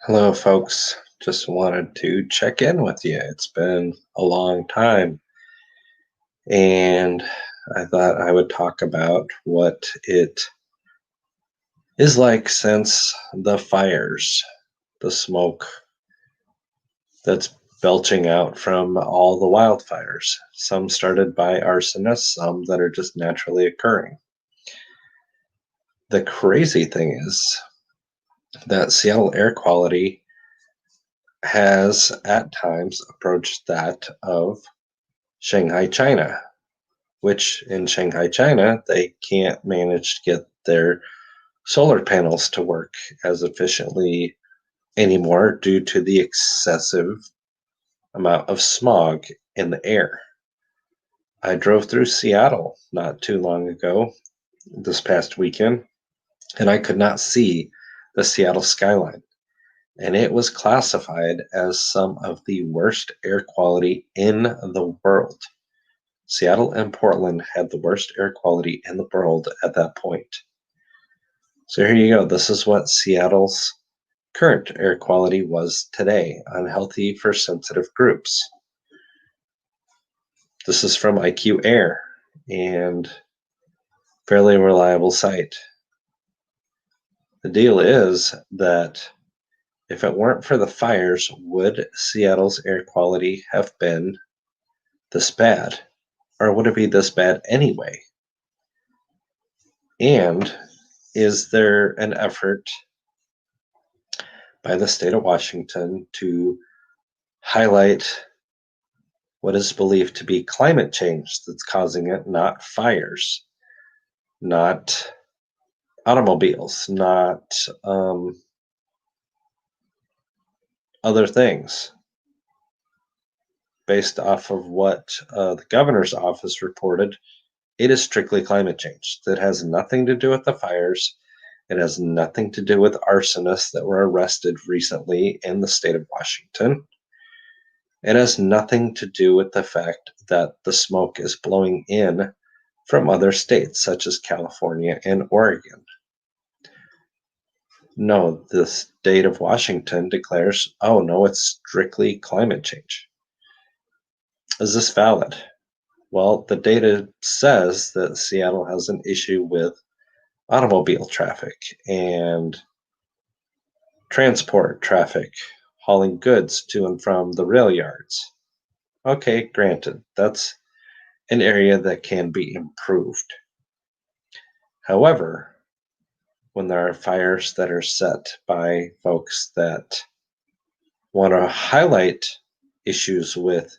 Hello, folks. Just wanted to check in with you. It's been a long time, and I thought I would talk about what it is like since the fires, the smoke that's belching out from all the wildfires. Some started by arsonists, some that are just naturally occurring. The crazy thing is that Seattle air quality has at times approached that of Shanghai, China, which in Shanghai, China, they can't manage to get their solar panels to work as efficiently anymore due to the excessive amount of smog in the air. I drove through Seattle not too long ago, this past weekend, and I could not see the Seattle skyline. And it was classified as some of the worst air quality in the world. Seattle and Portland had the worst air quality in the world at that point. So here you go. This is what Seattle's current air quality was today, unhealthy for sensitive groups. This is from IQ Air and fairly reliable site. The deal is that if it weren't for the fires, would Seattle's air quality have been this bad? Or would it be this bad anyway? And is there an effort by the state of Washington to highlight what is believed to be climate change that's causing it, not fires, not automobiles, not other things, based off of what the governor's office reported? It is strictly climate change. That has nothing to do with the fires. It has nothing to do with arsonists that were arrested recently in the state of Washington. It has nothing to do with the fact that the smoke is blowing in from other states, such as California and Oregon. No, the state of Washington declares, oh no, it's strictly climate change. Is this valid? Well, the data says that Seattle has an issue with automobile traffic and transport traffic, hauling goods to and from the rail yards. Okay, granted, that's an area that can be improved. However, when there are fires that are set by folks that want to highlight issues with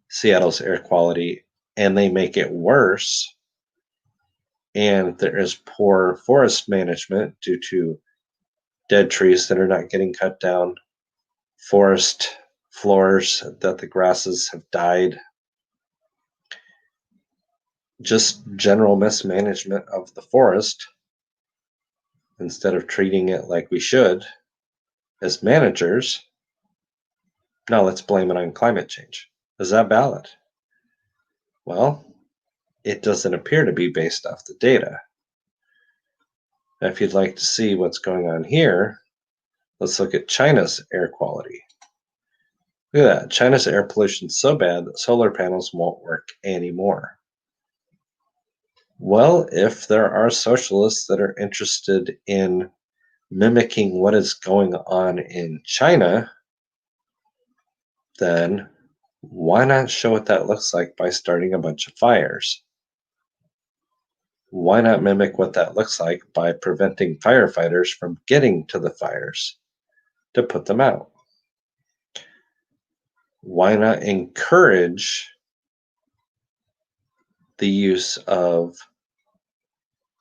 Seattle's air quality and they make it worse, and there is poor forest management due to dead trees that are not getting cut down, forest floors that the grasses have died, just general mismanagement of the forest instead of treating it like we should as managers. Now let's blame it on climate change. Is that valid? Well, it doesn't appear to be based off the data. Now, if you'd like to see what's going on here, let's look at China's air quality. Look at that. China's air pollution is so bad that solar panels won't work anymore. Well, if there are socialists that are interested in mimicking what is going on in China, then why not show what that looks like by starting a bunch of fires? Why not mimic what that looks like by preventing firefighters from getting to the fires to put them out? Why not encourage the use of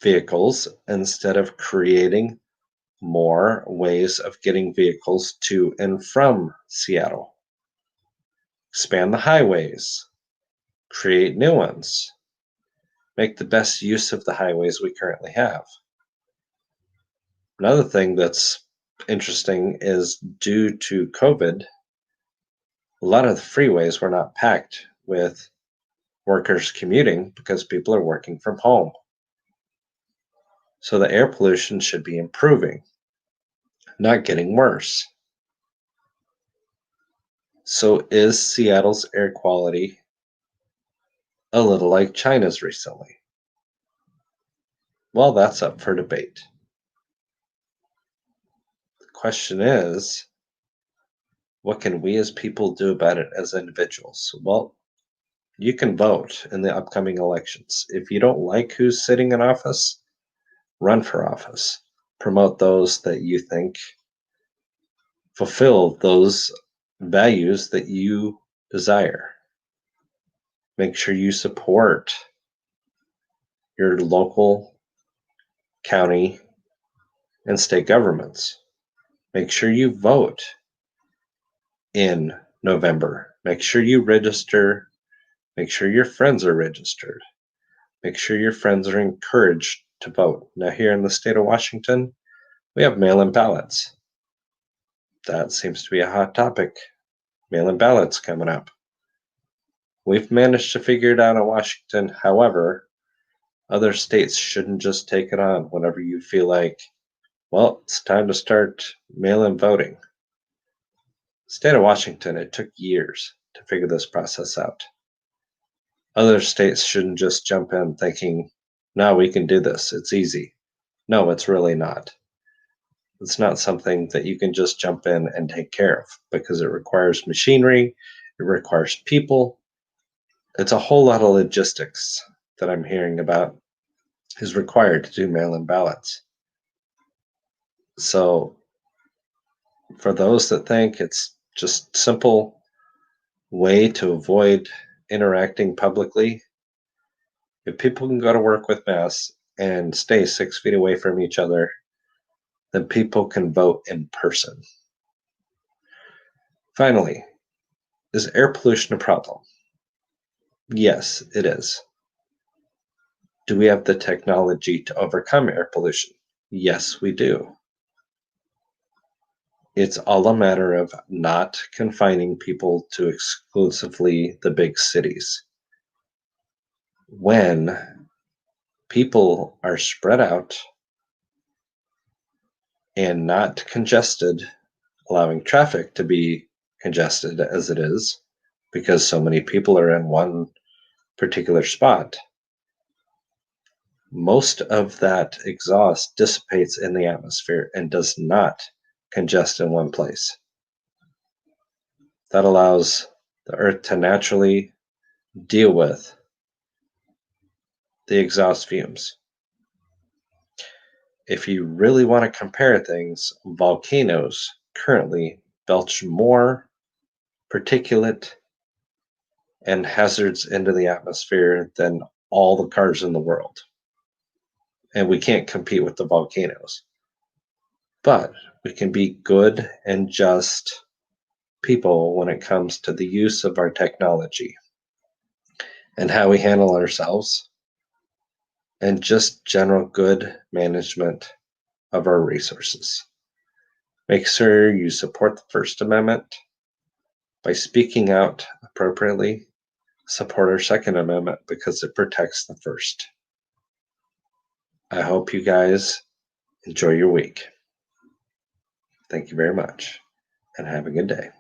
vehicles instead of creating more ways of getting vehicles to and from Seattle? Expand the highways, create new ones, make the best use of the highways we currently have. Another thing that's interesting is due to COVID, a lot of the freeways were not packed with workers commuting because people are working from home. So the air pollution should be improving. not getting worse. So is Seattle's air quality a little like China's recently? Well, that's up for debate. The question is, what can we as people do about it as individuals? Well, you can vote in the upcoming elections. If you don't like who's sitting in office, run for office. Promote those that you think fulfill those values that you desire. Make sure you support your local, county, and state governments. Make sure you vote in November. Make sure you register. Make sure your friends are registered. Make sure your friends are encouraged to vote. Now, here in the state of Washington, we have mail in ballots. That seems to be a hot topic. Mail in ballots coming up. We've managed to figure it out in Washington. However, other states shouldn't just take it on whenever you feel like, well, it's time to start mail in voting. State of Washington, it took years to figure this process out. Other states shouldn't just jump in thinking, no, we can do this. It's easy. No, it's really not. It's not something that you can just jump in and take care of because it requires machinery, it requires people. It's a whole lot of logistics that I'm hearing about is required to do mail in ballots. So, for those that think it's just simple way to avoid interacting publicly, if people can go to work with masks and stay 6 feet away from each other, then people can vote in person. Finally, is air pollution a problem? Yes, it is. Do we have the technology to overcome air pollution? Yes, we do. It's all a matter of not confining people to exclusively the big cities. When people are spread out and not congested, allowing traffic to be congested as it is, because so many people are in one particular spot, most of that exhaust dissipates in the atmosphere and does not congest in one place. That allows the earth to naturally deal with the exhaust fumes. If you really want to compare things, volcanoes currently belch more particulate and hazards into the atmosphere than all the cars in the world. And we can't compete with the volcanoes. But we can be good and just people when it comes to the use of our technology and how we handle ourselves and just general good management of our resources. Make sure you support the First Amendment by speaking out appropriately. Support our Second Amendment because it protects the first. I hope you guys enjoy your week. Thank you very much and have a good day.